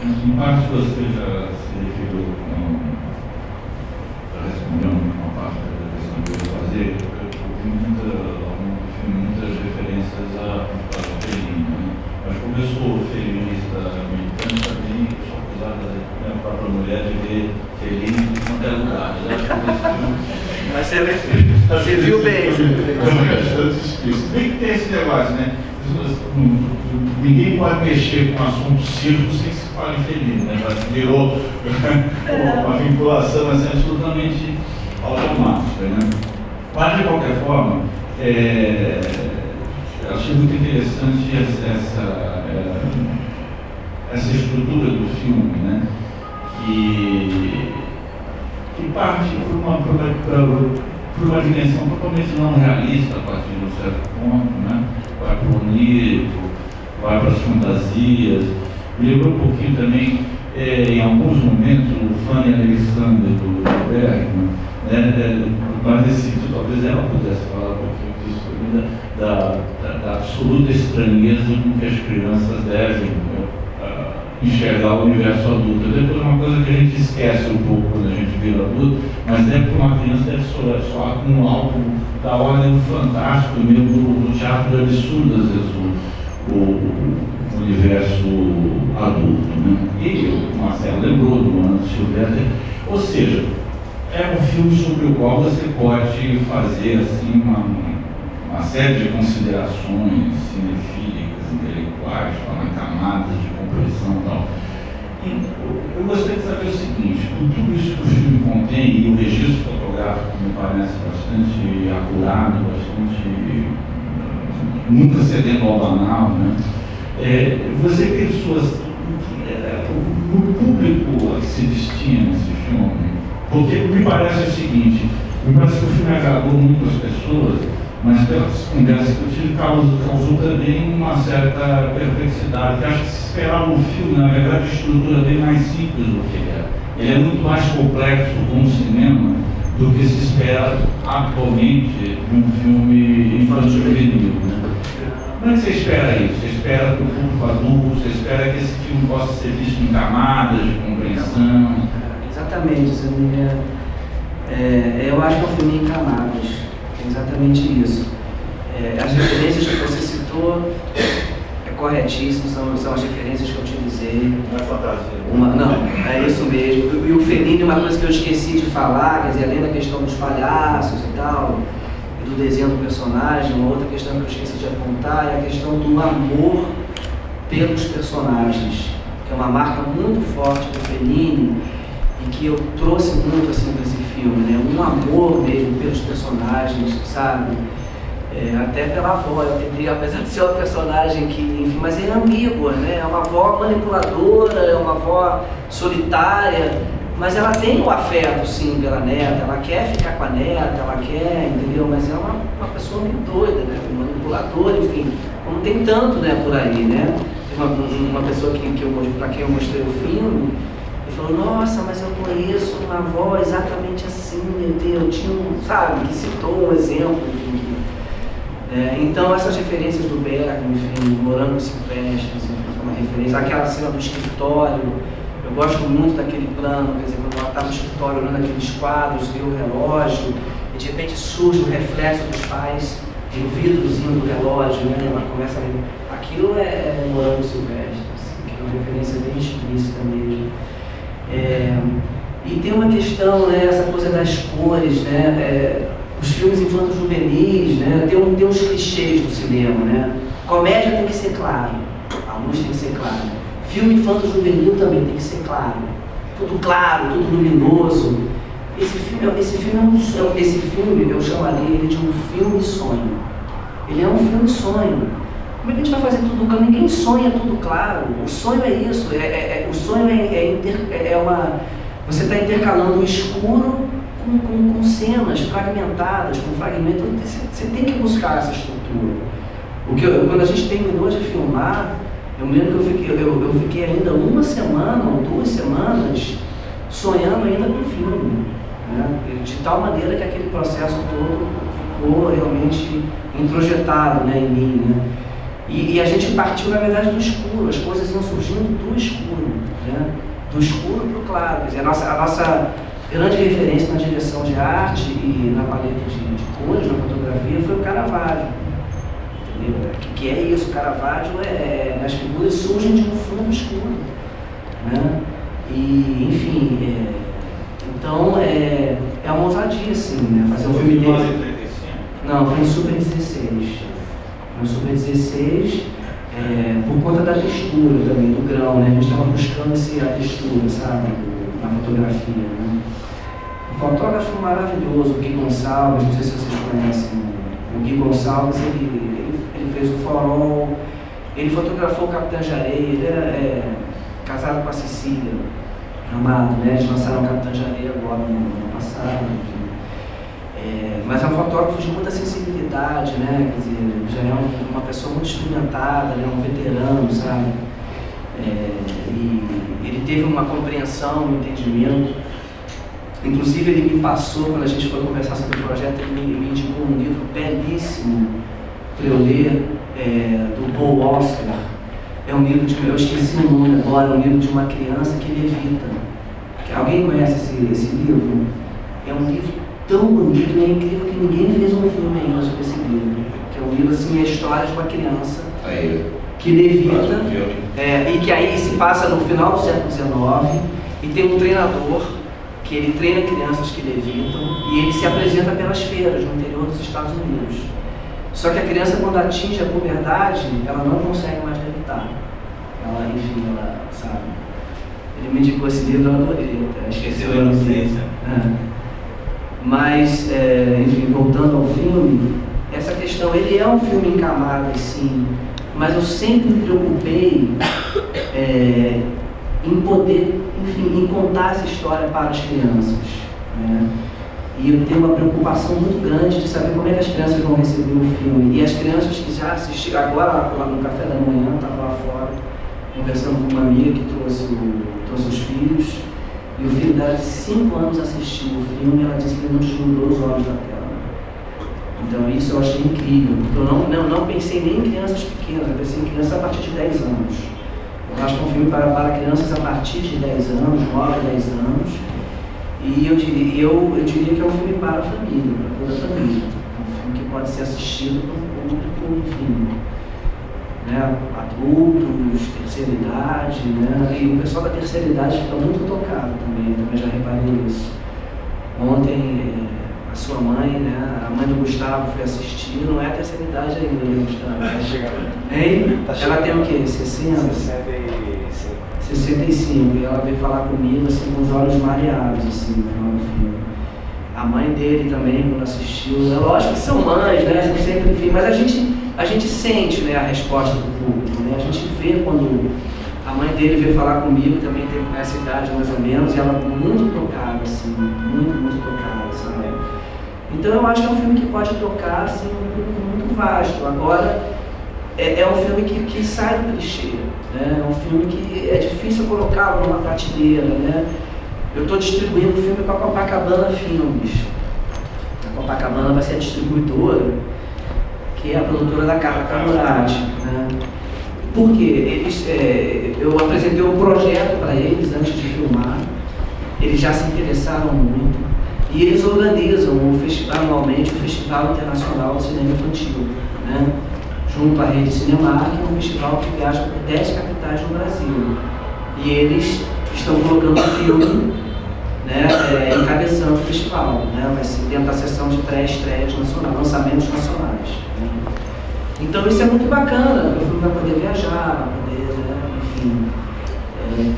Em parte você já se referiu, já respondeu uma parte da questão que eu ia fazer. Eu vi muitas referências a Fellini, né? Mas como eu sou feminista americano, também sou acusada da minha própria mulher de ver Fellini em qualquer lugar. Eu acho que esse filme... Mas você viu bem. Se bem que tem esse negócio, né? Ninguém pode mexer com o assunto circo sem se falar em Fellini, né? Virou uma vinculação assim, absolutamente automática, né? Mas, de qualquer forma, eu achei muito interessante essa estrutura do filme, né? Que parte por uma dimensão totalmente não realista a partir de um certo ponto, né? Vai para o onírico, vai para as fantasias. Me lembrou um pouquinho também, em alguns momentos, o Fanny Alexander do Bergman, né? Mas nesse sentido, talvez ela pudesse falar um pouquinho disso, da absoluta estranheza com que as crianças devem enxergar o universo adulto. Depois é uma coisa que a gente esquece um pouco quando a gente vira adulto, mas deve para uma criança deve soar como algo da ordem do fantástico, mesmo do teatro do absurdo, às vezes, o universo adulto, né? E o Marcelo lembrou do Ano Silvestre, ou seja, é um filme sobre o qual você pode fazer assim uma série de considerações cinefílicas, intelectuais, falar em camadas de compreensão e tal. E eu gostaria de saber o seguinte: com tudo isso que o filme contém, e o registro fotográfico me parece bastante acurado, bastante nunca cedendo ao banal, né? Você tem o público que se destina nesse filme, porque me parece o seguinte: me parece que o filme agradou muitas pessoas, mas pelas conversas que eu tive, causou também uma certa perplexidade, que acho que se esperava um filme, na verdade, a estrutura bem mais simples do que ele é. Ele é muito mais complexo como cinema do que se espera atualmente de um filme infanto-juvenil, né? Como é que você espera isso? Você espera para o público adulto? Você espera que esse filme possa ser visto em camadas de compreensão? Exatamente, eu acho que é um filme em camadas, é exatamente isso. As referências que você citou é corretíssimo, são as referências que eu utilizei. Não é fantasia. Não, é isso mesmo. E o Fellini, uma coisa que eu esqueci de falar, quer dizer, além da questão dos palhaços e tal, e do desenho do personagem, uma outra questão que eu esqueci de apontar é a questão do amor pelos personagens, que é uma marca muito forte do Fellini e que eu trouxe muito assim para esse filme, né? Um amor mesmo pelos personagens, sabe? Até pela avó, eu tentei, apesar de ser uma personagem que, enfim, mas é ambígua, né? É uma avó manipuladora, é uma avó solitária, mas ela tem o afeto, sim, pela neta, ela quer ficar com a neta, ela quer, entendeu? Mas é uma pessoa meio doida, né? Manipuladora, enfim, como tem tanto, né, por aí, né? Tem uma pessoa para quem eu mostrei o filme, e falou: nossa, mas eu conheço uma avó exatamente assim, meu Deus, tinha sabe, que citou um exemplo, enfim. Então essas referências do Bergman, enfim, Morango Silvestre, assim, foi uma referência, aquela cena do escritório, eu gosto muito daquele plano, quer dizer, quando ela está no escritório olhando aqueles quadros, vê o relógio, e de repente surge o reflexo dos pais, e o vidrozinho do relógio, né, ela começa a ver. Aquilo é Morango Silvestre, assim, que é uma referência bem explícita mesmo. E tem uma questão, né, essa coisa das cores, né, os filmes infanto-juvenis, né, tem uns clichês do cinema, né, comédia tem que ser claro, a luz tem que ser clara, filme infanto-juvenil também tem que ser claro, tudo luminoso. Esse filme eu chamaria ele de um filme-sonho, ele é um filme-sonho. Como é que a gente vai fazer tudo claro? Ninguém sonha tudo claro. O sonho é isso. O sonho você está intercalando o escuro com cenas fragmentadas, com fragmentos. Você tem que buscar essa estrutura. Quando a gente terminou de filmar, eu me lembro que eu fiquei ainda uma semana ou 2 semanas sonhando ainda com o filme, né? De tal maneira que aquele processo todo ficou realmente introjetado, né, em mim, né? E a gente partiu, na verdade, do escuro, as coisas iam surgindo do escuro, né? Do escuro para o claro. Quer dizer, a nossa grande referência na direção de arte e na paleta de cores, na fotografia, foi o Caravaggio. Entendeu? Que é isso, o Caravaggio as figuras surgem de um fundo escuro, né? E, enfim, então é uma ousadia, assim, né? Fazer um filme dele. Não, foi em Super 16. Foi em Super 16, por conta da textura também, do grão, né? A gente estava buscando a textura, sabe? Na fotografia, né? Um fotógrafo maravilhoso, o Gui Gonçalves, não sei se vocês conhecem. O Gui Gonçalves, ele fez o Farol, ele fotografou o Capitã de Areia, ele era casado com a Cecília Amado, né? Eles lançaram o Capitã de Areia agora no ano passado, enfim. Mas é um fotógrafo de muita sensibilidade, né? Quer dizer, já é uma pessoa muito experimentada, né? Um veterano, sabe? E ele teve uma compreensão, um entendimento. Inclusive ele me passou, quando a gente foi conversar sobre o projeto, ele me indicou um livro belíssimo para eu ler, do Paul Oscar. É um livro eu esqueci o nome agora, é um livro de uma criança que levita. Alguém conhece esse livro? É um livro tão bonito e é incrível que ninguém fez um filme ainda sobre esse livro. Que é um livro, assim, a história de uma criança que levita, e que aí se passa no final do século XIX, e tem um treinador que ele treina crianças que levitam, e ele se apresenta pelas feiras no interior dos Estados Unidos. Só que a criança, quando atinge a puberdade, ela não consegue mais levitar. Ela sabe. Ele me indicou esse livro, eu adorei. Esqueceu a inocência. Mas, enfim, voltando ao filme, essa questão, ele é um filme em camadas, sim, mas eu sempre me preocupei em poder, enfim, em contar essa história para as crianças, né? E eu tenho uma preocupação muito grande de saber como é que as crianças vão receber o filme. E as crianças que já assistiram, agora lá no café da manhã, estava lá fora, conversando com uma amiga que trouxe os filhos, e o filho dela de 5 anos assistiu o filme e ela disse que ele não desgrudou os olhos da tela. Então isso eu achei incrível, porque eu não pensei nem em crianças pequenas, eu pensei em crianças a partir de 10 anos. Eu acho que é um filme para crianças a partir de 10 anos, 9 a 10 anos. E eu diria que é um filme para a família, para toda a família. É um filme que pode ser assistido por um público, enfim, né, adultos, terceira idade, né? E o pessoal da terceira idade fica muito tocado também já reparei isso. Ontem, a sua mãe, né, a mãe do Gustavo foi assistir, não é a terceira idade ainda, né, Gustavo? Tá chegando. Hein? Tá ela tem o quê? 60? 65, e ela veio falar comigo assim, com os olhos mareados, assim, no final do filme. A mãe dele também, quando assistiu, é lógico que são mães, né, são sempre, enfim, mas a gente sente, né, a resposta do público, né, a gente vê quando a mãe dele veio falar comigo, também tem essa idade mais ou menos, e ela muito tocada, assim, muito tocada, sabe? Então eu acho que é um filme que pode tocar, assim, um público muito vasto. Agora, é um filme que sai do clichê, né? É um filme que é difícil colocá-lo numa prateleira, né? Eu estou distribuindo o filme com a Copacabana Filmes. A Copacabana vai ser a distribuidora, que é a produtora da Carla Camurati, né? Por quê? Eu apresentei um projeto para eles antes de filmar, eles já se interessaram muito, e eles organizam anualmente o Festival Internacional do Cinema Infantil, né? Junto à Rede Cinemark, que é um festival que viaja por 10 capitais no Brasil. E eles estão colocando o filme, né, encabeçando o festival, né, vai ser dentro da sessão de pré-estreias nacionais, lançamentos nacionais, né. Então isso é muito bacana, o filme vai poder viajar, vai poder, né, enfim.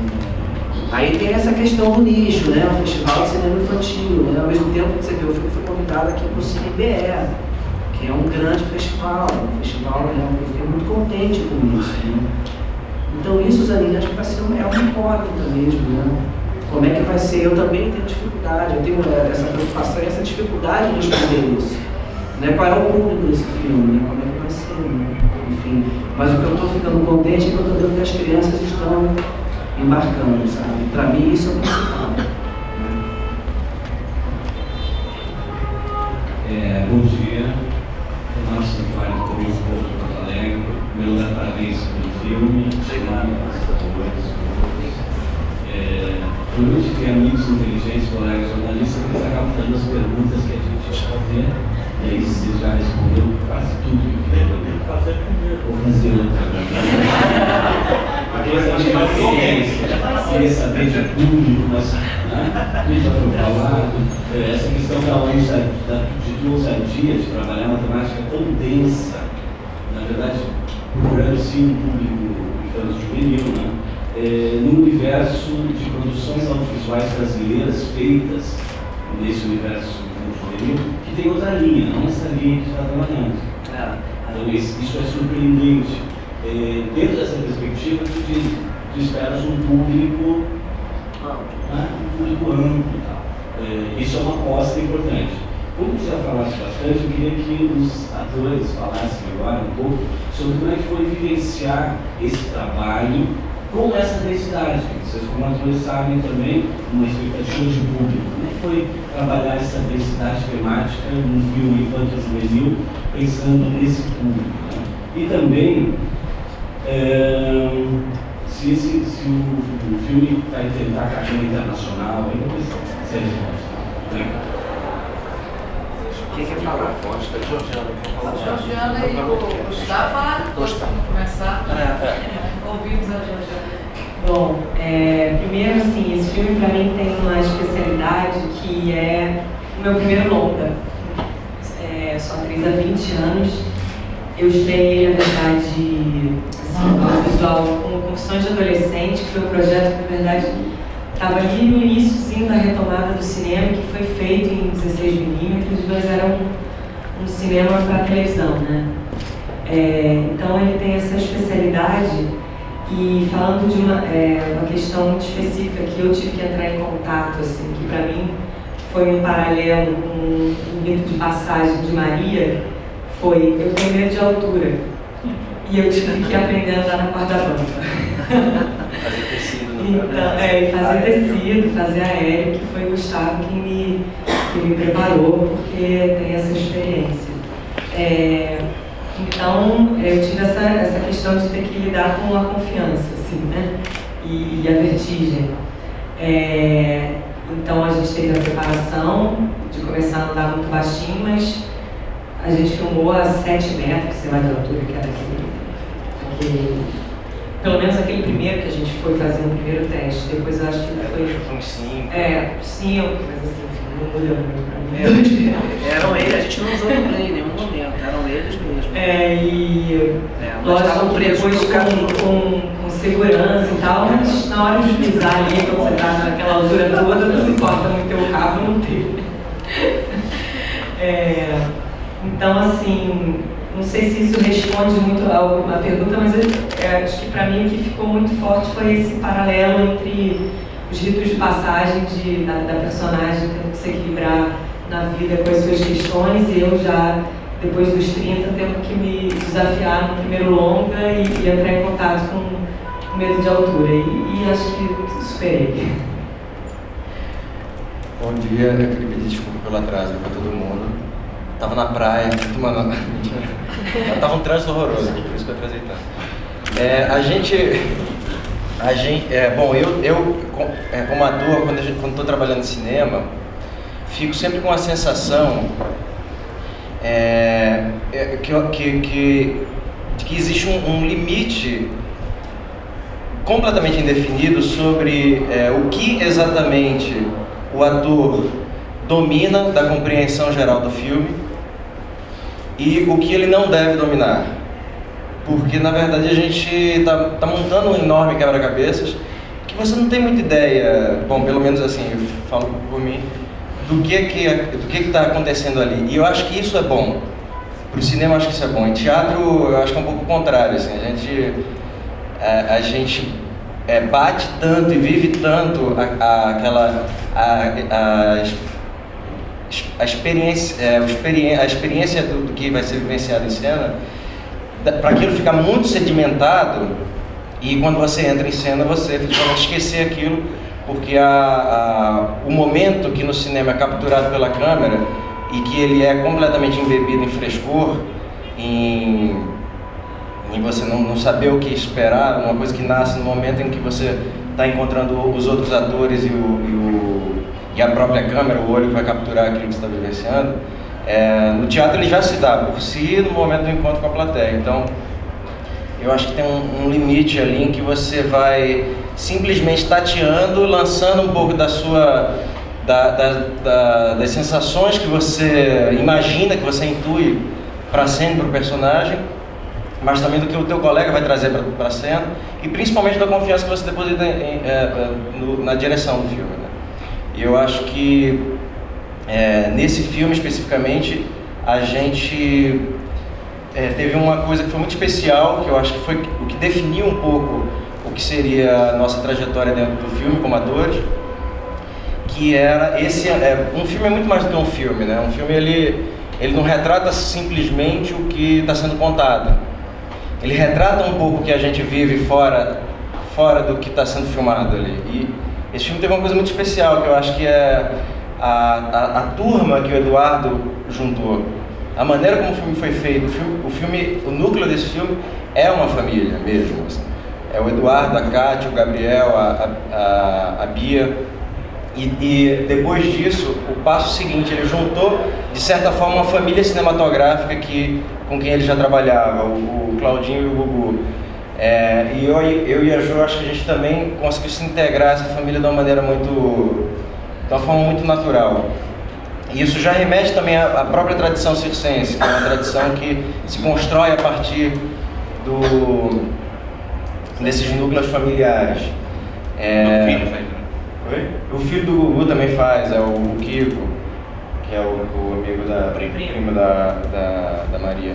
Aí tem essa questão do nicho, né, o Festival de Cinema Infantil, né, ao mesmo tempo que você vê, o filme foi convidado aqui para o CineBR, que é um grande festival, né, eu fiquei muito contente com isso, né. Então isso, Zanini, acho que vai ser uma incógnita mesmo, né. Como é que vai ser? Eu também tenho dificuldade, eu tenho essa preocupação e essa dificuldade de responder isso, né. Qual é o público desse filme, né? Como é que vai ser, né? Enfim, mas o que eu estou ficando contente é que eu estou vendo que as crianças estão embarcando, sabe. Para mim isso é o principal. Bom dia. Nosso trabalho também de Porto Alegre. pela aparência do filme, chegando às atores. Por isso que amigos inteligentes, colegas jornalistas, eles acabam fazendo as perguntas que a gente ia fazer, e aí você já respondeu quase tudo que eu queria poder fazer primeiro. Vou fazer outra agora. Porque essa experiência, queria saber de público, mas já foi falado, essa questão de ousadia de trabalhar matemática tão densa, na verdade, procurando sim um público infanto-juvenil, né? No universo de produções audiovisuais brasileiras feitas nesse universo infanto-juvenil, que tem outra linha, não essa linha que está trabalhando. Então, isso é surpreendente. Dentro dessa perspectiva, tu esperas um público amplo e tal. Isso é uma aposta importante. Como tu já falaste bastante, eu queria que os atores falassem agora um pouco sobre como é que foi vivenciar esse trabalho com essa densidade. Vocês, como atores, sabem também uma expectativa de público. Como é que foi trabalhar essa densidade temática num filme infanto-juvenil, pensando nesse público, né? E também, se o filme vai tentar carreira internacional, aí depois se ele mostra. Quem quer falar? Pode, a Georgiana quer falar. A Georgiana e o Gustavo, vamos começar. Ouvimos a Georgiana. Bom, primeiro assim, esse filme para mim tem uma especialidade que é o meu primeiro longa. Sou atriz há 20 anos. Eu estreiei, na verdade, assim, visual como Confissões de Adolescente, que foi um projeto que, na verdade, estava ali no iníciozinho da retomada do cinema, que foi feito em 16mm, mas era um cinema para televisão, né? Então ele tem essa especialidade, e falando de uma questão muito específica que eu tive que entrar em contato, assim, que para mim foi um paralelo com o rito de passagem de Maria, foi: eu tenho medo de altura, e eu tive que aprender a andar na corda bamba. Fazer tecido, então, fazer tecido, fazer aéreo, que foi o Gustavo que me preparou, porque tem essa experiência. Então, eu tive essa questão de ter que lidar com a confiança, assim, né? E a vertigem. Então, a gente teve a preparação de começar a andar muito baixinho, mas a gente filmou a 7 metros, sei lá de altura, que era aquele pelo menos aquele primeiro que a gente foi fazer um primeiro teste. Depois eu acho que foi uns 5. 5, mas assim, enfim, não mudou muito pra mim. Eram eles, a gente não usou dublê em nenhum momento, eram eles mesmo. Lógico, depois com segurança e tal, mas na hora de pisar ali, quando você tá naquela altura toda, não importa muito ter o carro ou não ter. Então, assim, não sei se isso responde muito a alguma pergunta, mas acho que para mim o que ficou muito forte foi esse paralelo entre os ritos de passagem da personagem tendo que se equilibrar na vida com as suas questões, e eu já, depois dos 30, tendo que me desafiar no primeiro longa e entrar em contato com medo de altura, e acho que superei. Bom dia, eu queria pedir desculpa pelo atraso para todo mundo. Tava na praia, tava um trânsito horroroso aqui, por isso que eu atrasei tanto. Bom, eu como ator, quando estou trabalhando em cinema, fico sempre com a sensação de que existe um limite completamente indefinido sobre o que exatamente o ator domina da compreensão geral do filme e o que ele não deve dominar. Porque, na verdade, a gente está montando um enorme quebra-cabeças que você não tem muita ideia, bom, pelo menos assim, eu falo por mim, do que está acontecendo ali. E eu acho que isso é bom. Para o cinema eu acho que isso é bom. Em teatro eu acho que é um pouco o contrário. Assim, a gente bate tanto e vive tanto a experiência do que vai ser vivenciado em cena, para aquilo ficar muito sedimentado, e quando você entra em cena você vai esquecer aquilo, porque o momento que no cinema é capturado pela câmera e que ele é completamente embebido em frescor, em em você não saber o que esperar, uma coisa que nasce no momento em que você está encontrando os outros atores e a própria câmera, o olho que vai capturar aquilo que você está vivenciando. No teatro ele já se dá por si no momento do encontro com a plateia. Então, eu acho que tem um limite ali em que você vai simplesmente tateando, lançando um pouco das sensações que você imagina, que você intui para a cena, para o personagem, mas também do que o teu colega vai trazer para a cena, e principalmente da confiança que você deposita na direção do filme, né? E eu acho que nesse filme especificamente a gente teve uma coisa que foi muito especial, que eu acho que foi o que definiu um pouco o que seria a nossa trajetória dentro do filme como atores, que era um filme é muito mais do que um filme, né? Um filme ele não retrata simplesmente o que está sendo contado. Ele retrata um pouco o que a gente vive fora do que está sendo filmado ali. E esse filme teve uma coisa muito especial, que eu acho que é a turma que o Eduardo juntou. A maneira como o filme foi feito, o núcleo desse filme é uma família mesmo. Assim. É o Eduardo, a Kátia, o Gabriel, a Bia. E depois disso, o passo seguinte, ele juntou, de certa forma, uma família cinematográfica com quem ele já trabalhava, o Claudinho e o Gugu. E eu e a Jo, acho que a gente também conseguiu se integrar essa família de uma forma muito natural. E isso já remete também à própria tradição circense, que é uma tradição que se constrói a partir desses núcleos familiares. Meu filho faz. Oi? O filho do Gugu também faz, é o Kiko, que é o amigo primo da Maria.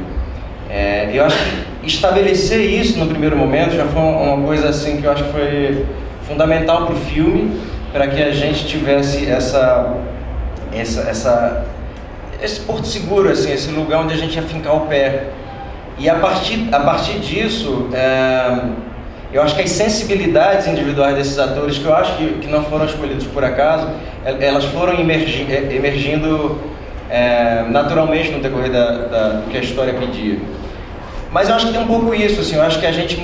Eu acho que estabelecer isso no primeiro momento já foi uma coisa assim que eu acho que foi fundamental para o filme, para que a gente tivesse esse porto seguro, assim, esse lugar onde a gente ia fincar o pé. E a partir disso, eu acho que as sensibilidades individuais desses atores, que eu acho que não foram escolhidos por acaso, elas foram emergindo naturalmente no decorrer do que a história pedia. Mas eu acho que tem um pouco isso, assim, eu acho que a gente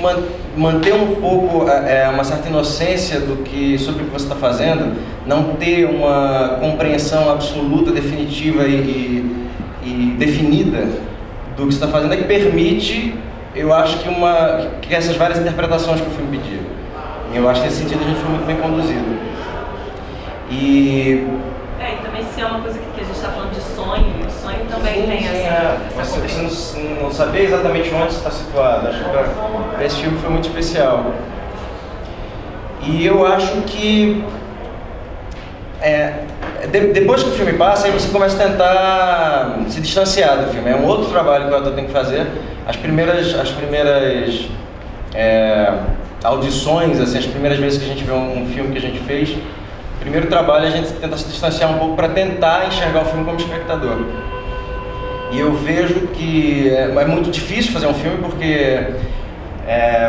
manter um pouco uma certa inocência sobre o que você está fazendo, não ter uma compreensão absoluta, definitiva e definida do que você está fazendo é que permite, eu acho que essas várias interpretações que o filme pedia. E eu acho que nesse sentido a gente foi muito bem conduzido. E também se é uma coisa que a gente está falando de sonho, e o sonho também tem essa você não saber exatamente onde você está situado. Acho que para esse filme foi muito especial. E eu acho que depois que o filme passa, aí você começa a tentar se distanciar do filme. É um outro trabalho que o ator tem que fazer. As primeiras audições, assim, as primeiras vezes que a gente vê um filme que a gente fez, o primeiro trabalho a gente tenta se distanciar um pouco para tentar enxergar o filme como espectador. E eu vejo que é muito difícil fazer um filme porque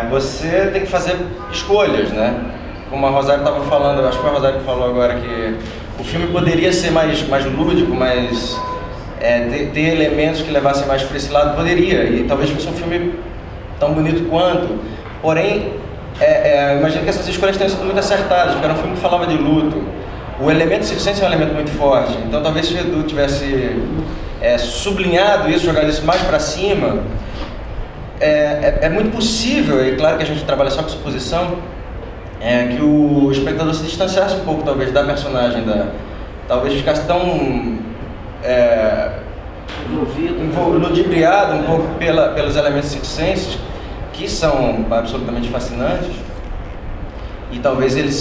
você tem que fazer escolhas, né? Como a Rosário estava falando, acho que foi a Rosário que falou agora que o filme poderia ser mais lúdico, mais ter elementos que levassem mais para esse lado, poderia, e talvez fosse um filme tão bonito quanto. Porém, eu imagino que essas escolhas tenham sido muito acertadas, porque era um filme que falava de luto. O elemento circense é um elemento muito forte, então talvez se o Edu tivesse sublinhado isso, jogado isso mais para cima, é muito possível, e claro que a gente trabalha só com suposição, que o espectador se distanciasse um pouco, talvez, da personagem, talvez ficasse tão ludibriado um pouco pelos elementos circenses, que são absolutamente fascinantes, e talvez ele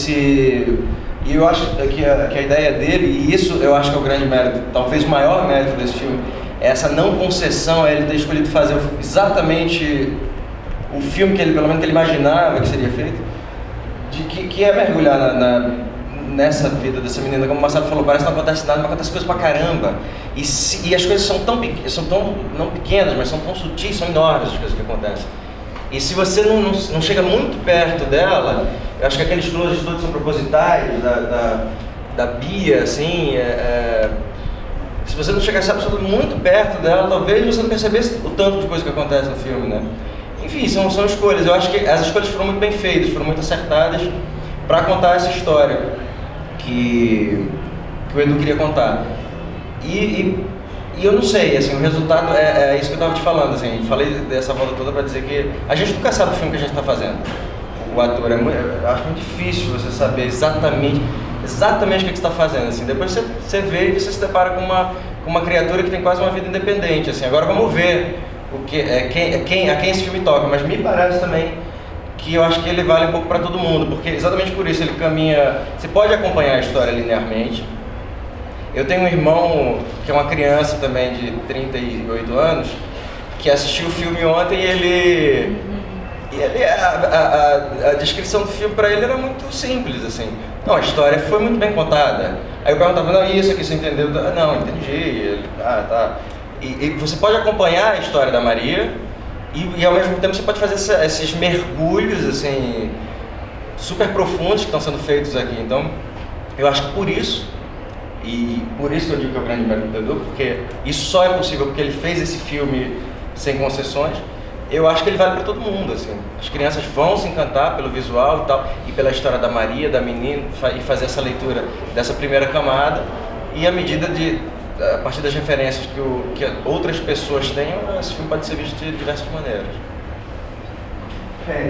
E eu acho que a ideia dele, e isso eu acho que é o grande mérito, talvez o maior mérito desse filme, é essa não concessão, é ele ter escolhido fazer exatamente o filme que ele, pelo menos, que ele imaginava que seria feito, que é mergulhar nessa vida dessa menina. Como o Marcelo falou, parece que não acontece nada, mas acontece coisa pra caramba. E as coisas são tão não pequenas, mas são tão sutis, são enormes as coisas que acontecem. E se você não chega muito perto dela, eu acho que aqueles closes todos são propositais, da Bia, assim, se você não chegasse absolutamente muito perto dela, talvez você não percebesse o tanto de coisa que acontece no filme, né? enfim, são escolhas. Eu acho que as escolhas foram muito bem feitas, foram muito acertadas para contar essa história que o Edu queria contar. E eu não sei, assim, o resultado é isso que eu estava te falando, assim, falei dessa volta toda para dizer que a gente nunca sabe o filme que a gente está fazendo. O ator, eu acho muito difícil você saber exatamente o que você está fazendo, assim. Depois você vê e você se depara com uma criatura que tem quase uma vida independente, assim. Agora vamos ver a quem esse filme toca, mas me parece também que eu acho que ele vale um pouco para todo mundo, porque exatamente por isso ele caminha, você pode acompanhar a história linearmente. Eu tenho um irmão que é uma criança também de 38 anos, que assistiu o filme ontem e a descrição do filme para ele era muito simples, assim. Não, a história foi muito bem contada. Aí eu perguntava, não, isso aqui você entendeu? Não, entendi. Tá. E você pode acompanhar a história da Maria e ao mesmo tempo você pode fazer esses mergulhos, assim, super profundos que estão sendo feitos aqui. Então, eu acho que por isso que eu digo que é o grande mérito do Edu, porque isso só é possível porque ele fez esse filme sem concessões. Eu acho que ele vale para todo mundo, assim. As crianças vão se encantar pelo visual e tal, e pela história da Maria, da menina, e fazer essa leitura dessa primeira camada, e à medida a partir das referências que outras pessoas tenham, esse filme pode ser visto de diversas maneiras.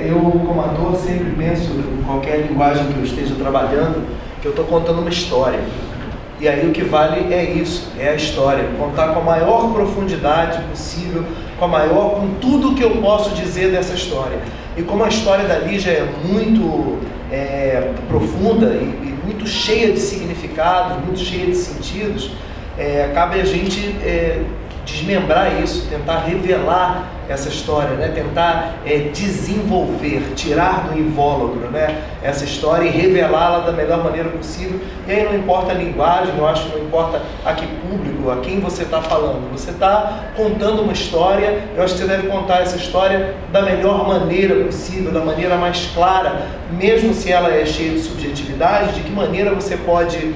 Eu, como ator, sempre penso, em qualquer linguagem que eu esteja trabalhando, que eu estou contando uma história. E aí o que vale é isso, é a história. Contar com a maior profundidade possível, com tudo que eu posso dizer dessa história. E como a história da Lígia é muito profunda e muito cheia de significados, muito cheia de sentidos, cabe a gente desmembrar isso, tentar revelar essa história, né? Tentar desenvolver, tirar do invólucro, né? Essa história e revelá-la da melhor maneira possível. E aí não importa a linguagem, eu acho que não importa a que público, a quem você está falando. Você está contando uma história, eu acho que você deve contar essa história da melhor maneira possível, da maneira mais clara, mesmo se ela é cheia de subjetividade, de que maneira você pode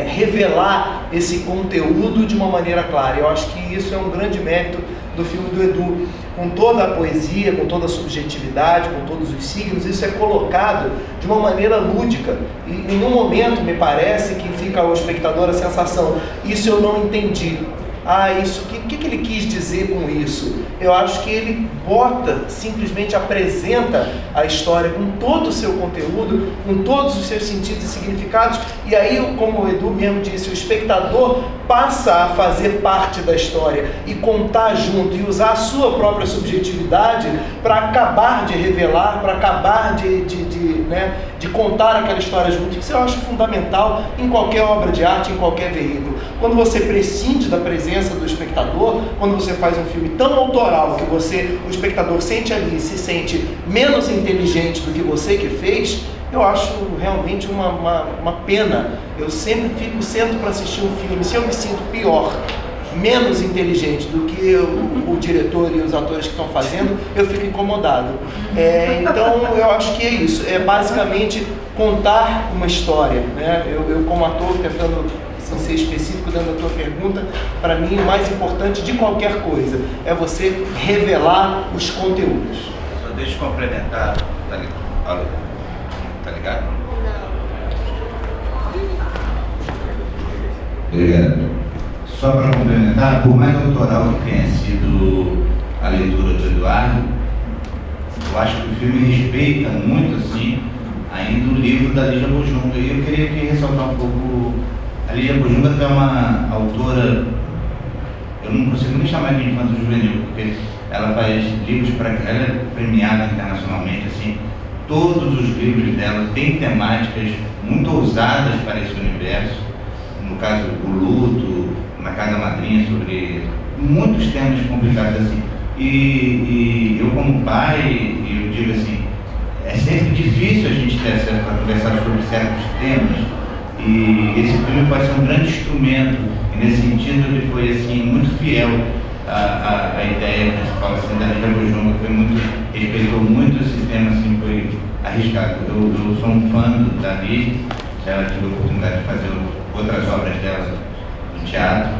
revelar esse conteúdo de uma maneira clara. Eu acho que isso é um grande mérito do filme do Edu, com toda a poesia, com toda a subjetividade, com todos os signos, isso é colocado de uma maneira lúdica. E em nenhum momento me parece que fica ao espectador a sensação, isso eu não entendi. O que ele quis dizer com isso? Eu acho que ele simplesmente apresenta a história com todo o seu conteúdo, com todos os seus sentidos e significados, e aí, como o Edu mesmo disse, o espectador passa a fazer parte da história e contar junto, e usar a sua própria subjetividade para acabar de revelar, para acabar de contar aquela história junto. Isso eu acho fundamental em qualquer obra de arte, em qualquer veículo. Quando você prescinde da presença do espectador, quando você faz um filme tão autoral que o espectador sente ali, se sente menos inteligente do que você que fez, eu acho realmente uma pena. Eu sempre sento para assistir um filme, se eu me sinto pior, menos inteligente do que o diretor e os atores que estão fazendo, eu fico incomodado. Então eu acho que é isso, é basicamente contar uma história, né? Eu como ator, tentando ser específico dentro da tua pergunta, para mim o mais importante de qualquer coisa é você revelar os conteúdos. Só deixa eu complementar, tá ligado? Obrigado. Só para complementar, por mais autoral que tenha sido a leitura do Eduardo, eu acho que o filme respeita muito, assim, ainda o livro da Lígia Bojunga. E eu queria aqui ressaltar um pouco. A Lígia Bojunga é uma autora, eu não consigo nem chamar de infanto juvenil, porque ela faz livros ela é premiada internacionalmente, assim. Todos os livros dela têm temáticas muito ousadas para esse universo. No caso, o luto, Na Casa Madrinha, sobre muitos temas complicados assim. E eu como pai, eu digo assim, é sempre difícil a gente ter acesso para conversar sobre certos temas. E esse filme pode ser um grande instrumento, e nesse sentido ele foi assim, muito fiel à ideia principal assim, da Lígia Bojunga, respeitou muito esse tema, assim, foi arriscado. Eu sou um fã da Lígia, já tive a oportunidade de fazer outras obras dela no teatro,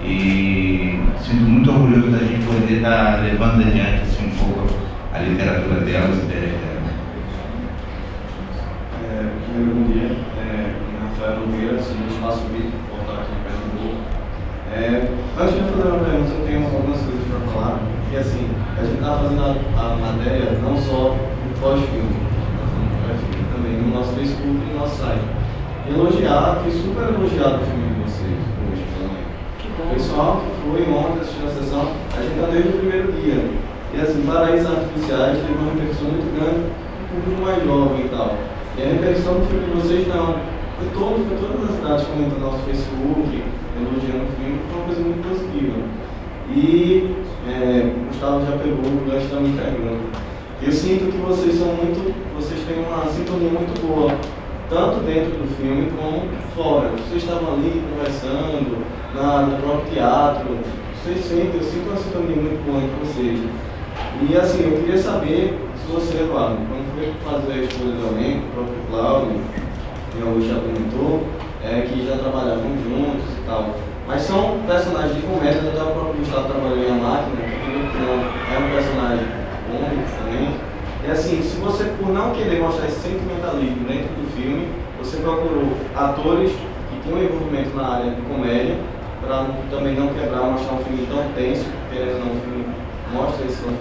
e sinto muito orgulhoso da gente poder estar levando adiante assim, um pouco a a literatura delas, ideias delas. Primeiro, bom dia. Rafael Nogueira, sou do Espaço Vitor, portal aqui em Pernambuco. Antes de eu fazer uma pergunta, eu tenho algumas coisas para falar. E assim, a gente está fazendo a matéria não só no pós-filme, também no nosso Facebook e no nosso site. Elogiar, fui super elogiado o filme de vocês hoje, também. O pessoal que foi ontem assistindo a sessão, a gente está desde o primeiro dia. E assim, Paraísos Artificiais teve uma repercussão muito grande no público mais jovem e tal. E a repercussão do filme de vocês não. Foi todas as cidades comentando no nosso Facebook, elogiando o filme, foi uma coisa muito positiva. E o Gustavo já pegou o gancho da minha pergunta. Eu sinto que vocês têm uma sintonia muito boa, tanto dentro do filme como fora. Vocês estavam ali conversando, no próprio teatro. Eu sinto uma sintonia muito boa entre vocês. E assim, eu queria saber se você, Eduardo, quando foi fazer a escolha do elenco, o próprio Cláudio, que o já comentou, que já trabalhavam juntos e tal. Mas são personagens de comédia, até o próprio Gustavo trabalhou em A Máquina, que não é um personagem cômico também. E assim, se você, por não querer mostrar esse sentimentalismo dentro do filme, você procurou atores que tinham envolvimento na área de comédia, para também não quebrar, mostrar um filme tão tenso, querendo ou não, um filme mostra esse filme